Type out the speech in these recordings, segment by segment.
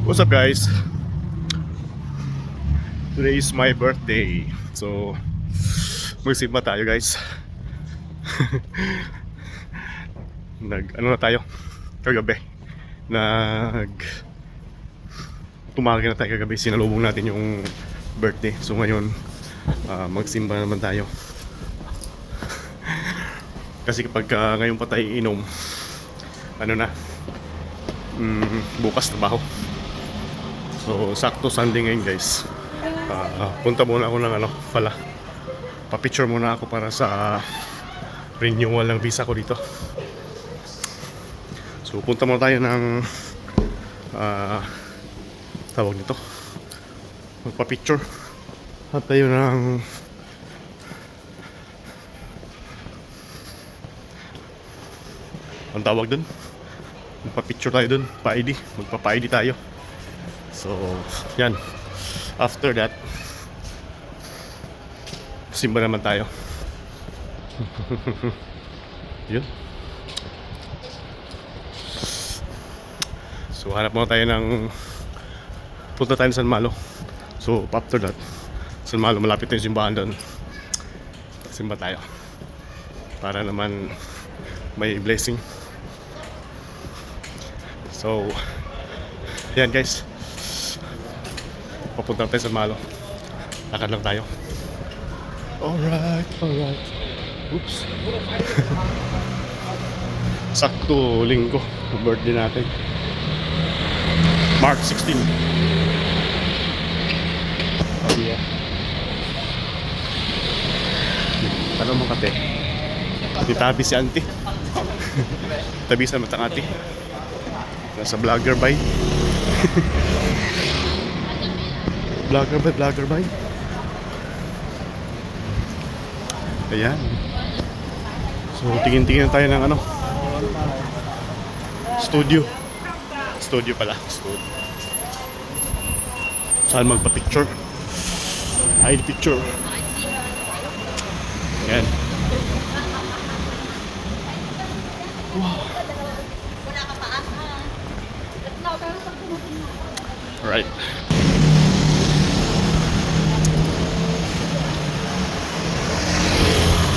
What's up guys? Today is my birthday. So magsimba tayo guys. Ano na tayo kagabi. Tumagi na tayo kagabi. Sinalubong natin yung birthday. So ngayon magsimba naman tayo. Kasi kapag ngayon pa tayo inom, ano na, bukas trabaho. So sakto Sunday ngayon guys. Punta muna ako ng pa-picture muna ako para sa renewal ng visa ko dito. So punta muna tayo ng tawag nito, magpa-picture at tayo ng ang tawag dun, magpa-picture tayo dun, pa-ID, magpapa-ID tayo. So yan, after that simba naman tayo. Yun. So hanap muna tayo ng, punta tayo sa San Malo. So after that, San Malo, malapit na yung simbahan doon. Simba tayo para naman may blessing. So yan guys, papunta tayo sa San Malo. Lakad lang tayo. Alright. Oops. Sakto linggo, birthday natin, March 16. Oh yeah. Ano mo kate? Ditabi si auntie. Tabi sa matang ate. Nasa vlogger bye. Vlogger bye. Ayan. So tingin-tingin tayo ng studio pala. Saan magpa-picture? ID picture. Ayan. Wow. Alright.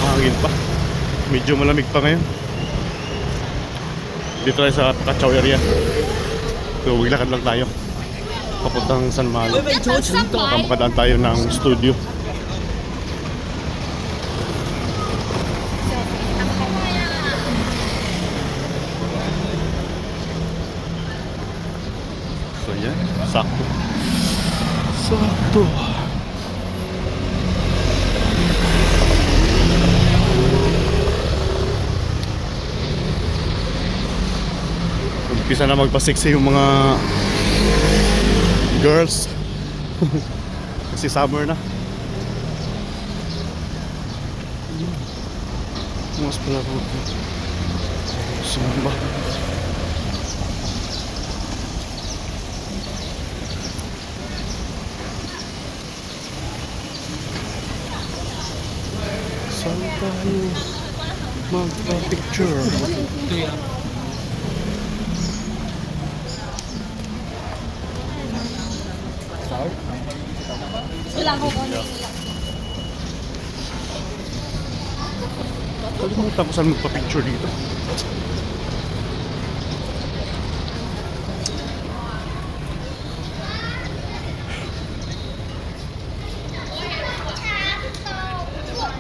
Hangin pa. Medyo malamig pa ngayon. Dito tayo sa Kachaw area. So maglakad lang tayo papuntang San Malo. Makadaan tayo ng studio. So yan, sakto. Umpisa na magpa-sexy yung mga girls. Kasi summer na. Mas pala ko sumba. Saan tayo magpa-picture? Kalimutan ko saan magpa-picture dito.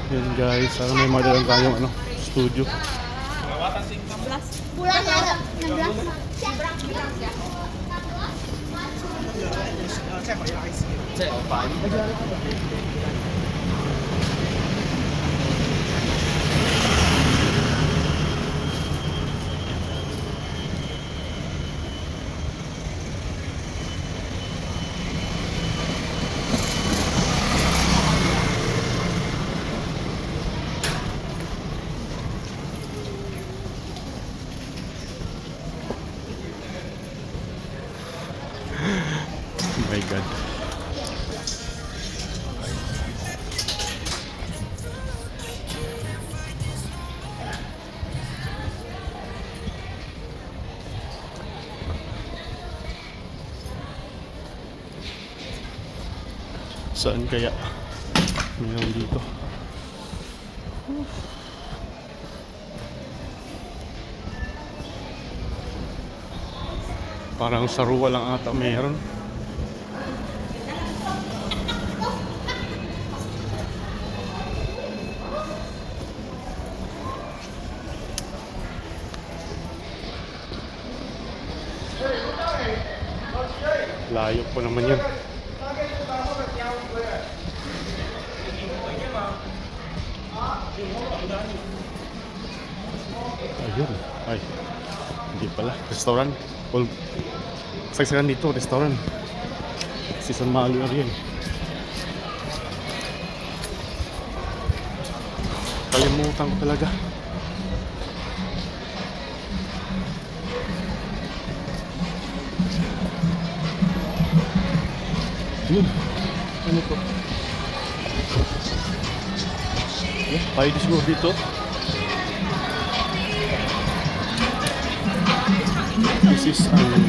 Yan guys, sana may madalang tayong studio. Oh my God. Saan kaya? Meron dito. Parang sarua lang ata meron. Layo po naman yun. Ayun. Ay. Hindi pala. Restaurant. Sagsagan dito. Restaurant. Season Malo na rin. Kalimutan ko talaga. Yun. Ano to? Tayo di siguro dito. This is smile.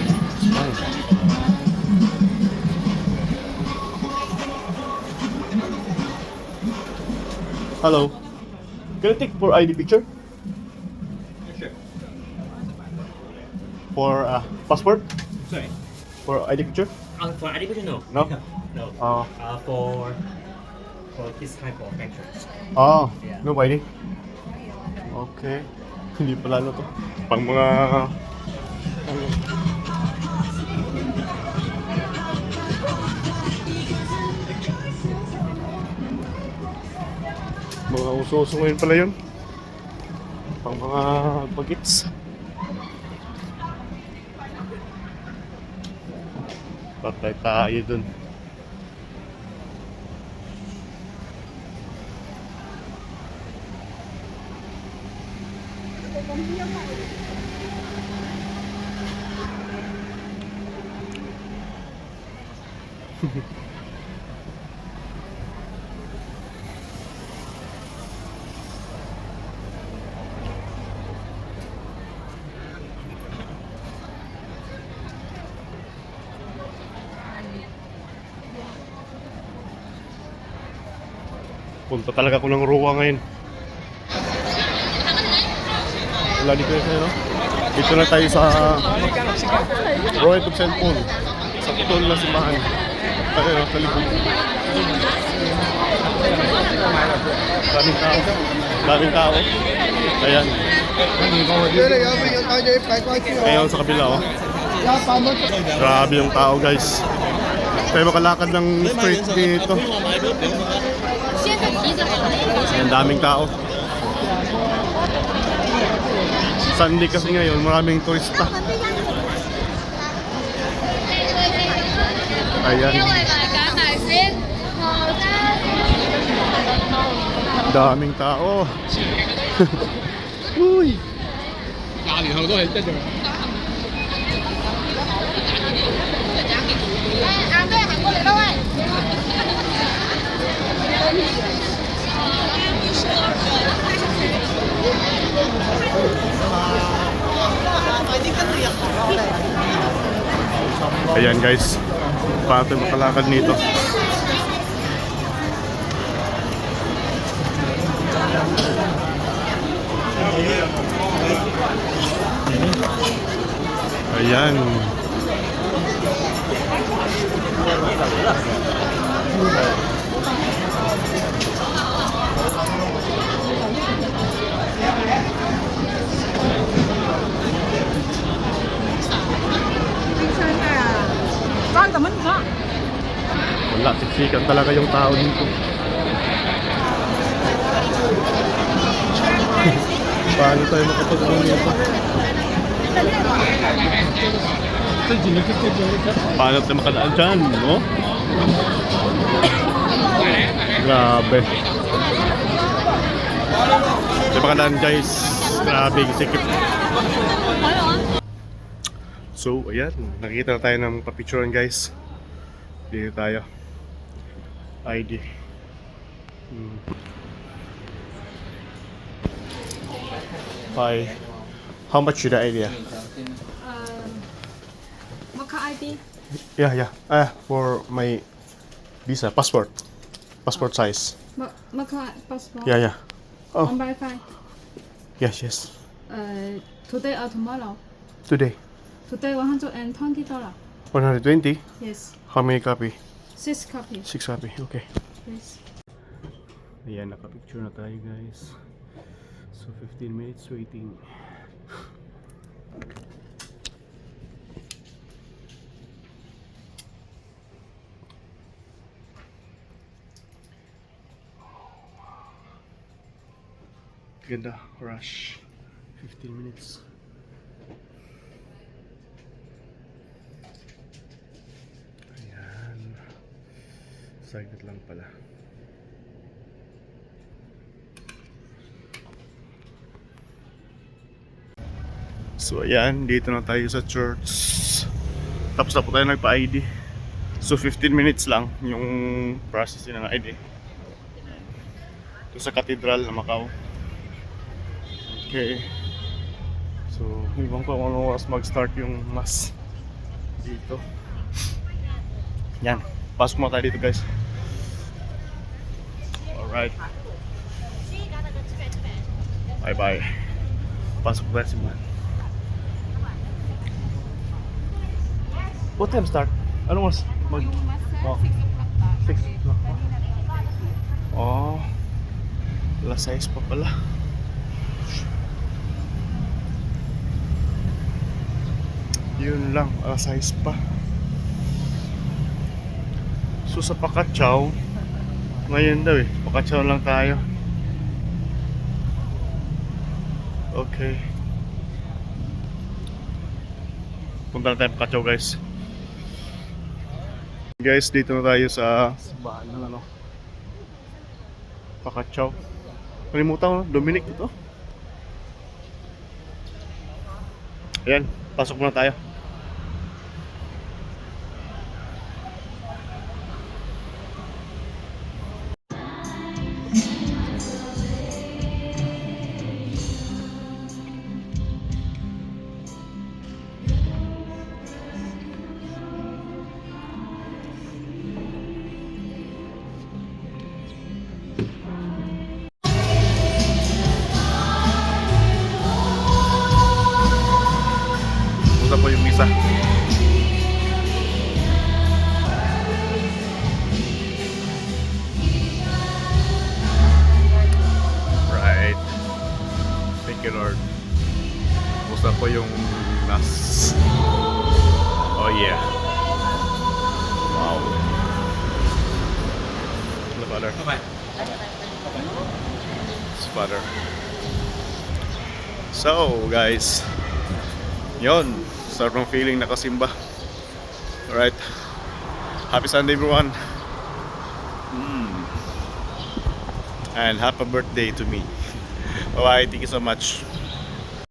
Hello. Can I take for ID picture? Sure. For passport? Sorry. For ID picture? For education, no. No? No. For this type of functions. Yeah. No ID? Okay. Hindi pala ano to. Pang mga mga uso-uso ngayon pala yun. Pang mga bagets. Patay tayo dun. Punta talaga ako ng Ruwa ngayon. Wala dito yun sa'yo, no? Dito na tayo sa Royal of St. Paul. Sa putol na simbahan. Tayo, no? Sa likod. Daming tao. Daming tao. Ayan. Ayan sa kabila, oh. Grabe yung tao, guys. Tayo makalakad ng straight dito. Ang daming tao. Sunday kasi ngayon, maraming turista. Ayan. Daming tao. Uy. Ayan guys, paano tayo makalakad nito? Ayan. Wala, siksikan talaga yung tao dito. Paano tayo makapag-uwi nito? Paano tayo makadaan dyan, no? Grabe. Tayo makadaan guys. Grabe, sikip. So, ayan. Nakikita na tayo ng papicturean guys. Dito tayo. ID. Hi. How much should I ID? What kind ID? Yeah. For my Visa, passport. Passport size. Maka passport. Yeah, yeah. Oh, 1 by 5. yes, yes. Today or tomorrow? Today. Today $120. 120? Yes. How many copy? 6 copies. 6 copy, okay. Please. Ayan, nakapicture na tayo guys. So 15 minutes waiting. Ganda, rush. 15 minutes. Ayan. Saglit lang pala. So ayan, dito na tayo sa church. Tapos na po tayo nagpa-ID. So 15 minutes lang yung processing ng ID. Ito sa Cathedral na Macau. Okay. So, ibang ko kung anong oras mag-start yung mass dito. Yan, pasok mo tayo dito guys. Alright. Bye bye. Pasok tayo si man. What time start? Anong oras? Oh. 6 o'clock pa. Oh. Alas 6 pa pala. Yun lang, alas 6 pa. So sa Pakachaw, ngayon daw Pakachaw lang tayo. Okay. Punta na tayo Pakachaw guys. Guys, dito na tayo sa simbahan ng Pakachaw. Kalimutan ko, Dominic ito. Ayan, pasok muna tayo. Punta po yung misa. Right. Thank you Lord. Punta po yung mass. Oh yeah. Wow. Hello Father. Bye-bye. Father. So guys, yon, sarap ng feeling nakasimba. Alright, happy Sunday everyone. And happy birthday to me. Bye bye, thank you so much.